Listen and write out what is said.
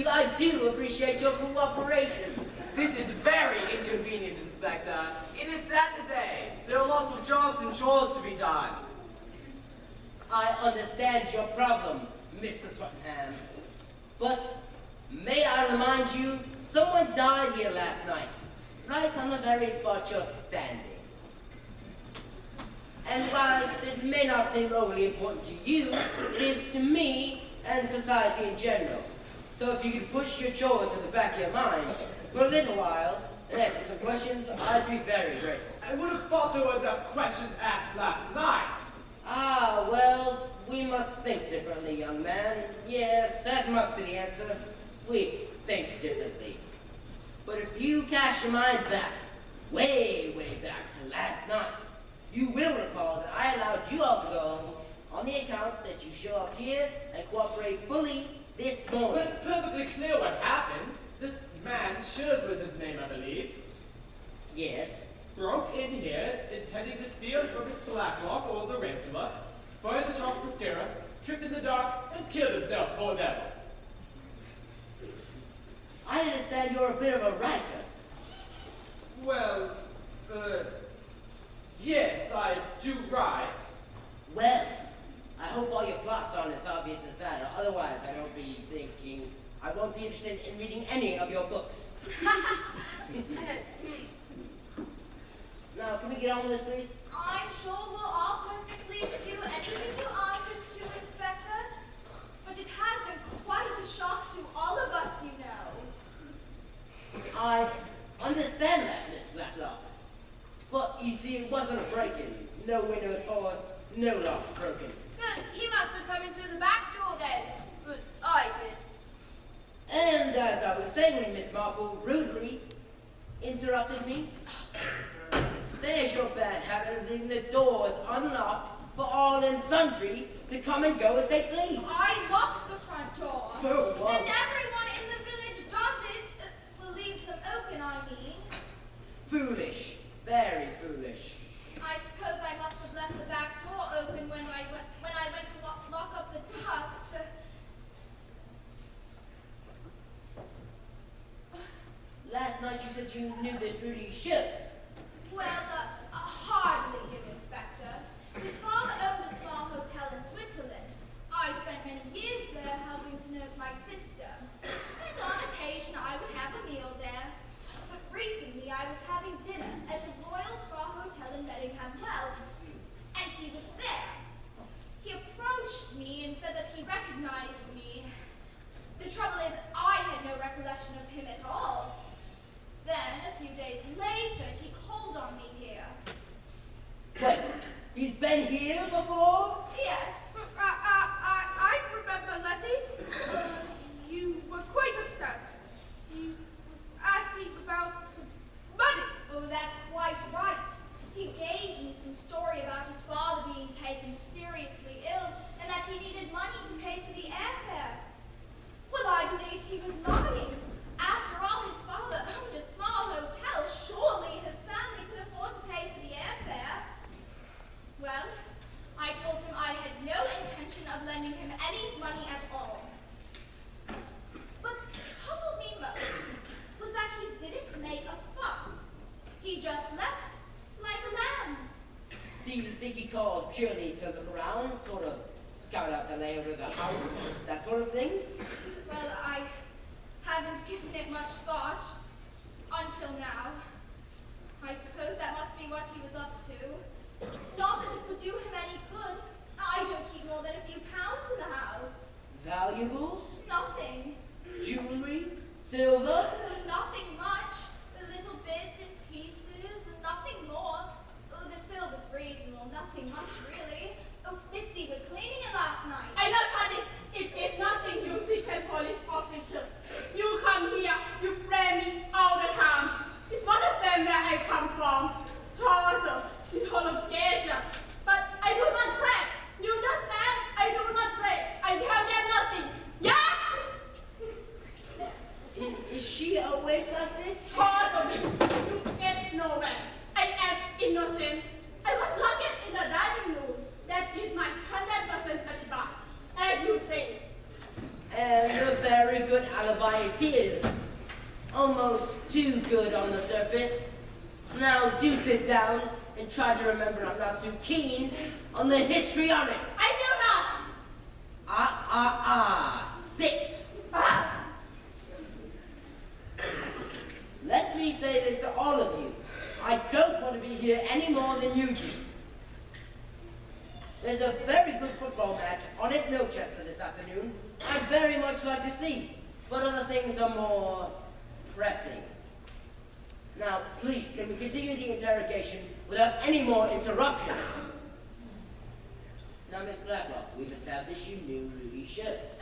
I do appreciate your cooperation. This is very inconvenient, Inspector. It is Saturday. There are lots of jobs and chores to be done. I understand your problem, Mr. Swettenham. But may I remind you, someone died here last night, right on the very spot you're standing. And whilst it may not seem overly important to you, it is to me and society in general. So if you could push your chores to the back of your mind for a little while and answer some questions, I'd be very grateful. I would have thought there were enough questions asked last night. Ah, well, we must think differently, young man. Yes, that must be the answer. We think differently. But if you cast your mind back, way back to last night, you will recall that I allowed you all to go home on the account that you show up here and cooperate fully this morning. But it's perfectly clear what happened. This man, Schurz was his name, I believe. Yes. Broke in here, intending to steal from his Blacklock all the rest of us, fired the shots to scare us, tripped in the dark, and killed himself, poor devil. I understand you're a bit of a writer. Well, yes, I do write. Well, I hope all your plots aren't as obvious as that, or otherwise I won't be interested in reading any of your books. Now, can we get on with this, please? I'm sure we're all perfectly to do anything you ask us to, Inspector. But it has been quite a shock to all of us, you know. I understand that, Miss Blacklock. But you see, it wasn't a break-in. No windows forced, no locks broken. But he must have come in through the back door then. But I did. And as I was saying when Miss Marple rudely interrupted me, there's your bad habit of leaving the doors unlocked for all and sundry to come and go as they please. I locked the front door. For what? And everyone in the village does it. Well, leaves them open, I mean. Foolish. Very foolish. I suppose I must have left the back door open when I went to lock up the ducks. Last night you said you knew this Rudy Schultz. Well, hardly him, Inspector. His father owned a small hotel in Switzerland. I spent many years there helping to nurse my sister. And on occasion I would have a meal there. But recently I was having dinner at the Royal Spa Hotel in Beddingham Wells. And he was there. He approached me and said that he recognized me. The trouble is, I had no recollection of him at all. Then, a few days later, he called on me here. Wait, he's been here before? Yes. I remember, Letty. You were quite upset. He was asking about some money. Oh, that's quite right. He gave me some story about his father being taken seriously ill and that he needed money to pay for the airfare. Well, I believed he was lying. After all, his father owned a small hotel. Surely his family could afford to pay for the airfare. Well, I told him I had no intention of lending him any money at all. What puzzled me most was that he didn't make a fuss. He just left like a lamb. Do you think he called purely to look around, sort of scout out the layout of the house, that sort of thing? Well, I haven't given it much thought until now. I suppose that must be what he was up to. Not that it would do him any good. I don't keep more than a few pounds in the house. Valuables? Nothing. Jewelry? Silver? Nothing much. The little bits and pieces, nothing more. Oh, the silver's reasonable, nothing much really. Oh, Mitzi was cleaning it last night. I know, Thomas. It is nothing you seek a police officer. You come here, you blame me all the time. It's not the same where I come from. Toronto, in Hologation. But I do not pray. You understand? I do not pray. I tell them nothing. Yeah? Is she always like this? good alibi it is. Almost too good on the surface. Now do sit down and try to remember I'm not too keen on the histrionics. I do not. Sit. Ah. Let me say this to all of you. I don't want to be here any more than you do. There's a very good football match on at Milchester this afternoon I'd very much like to see, but other things are more pressing. Now, please, can we continue the interrogation without any more interruption? Now, Miss Blacklock, we've established you knew Rudy's shirts.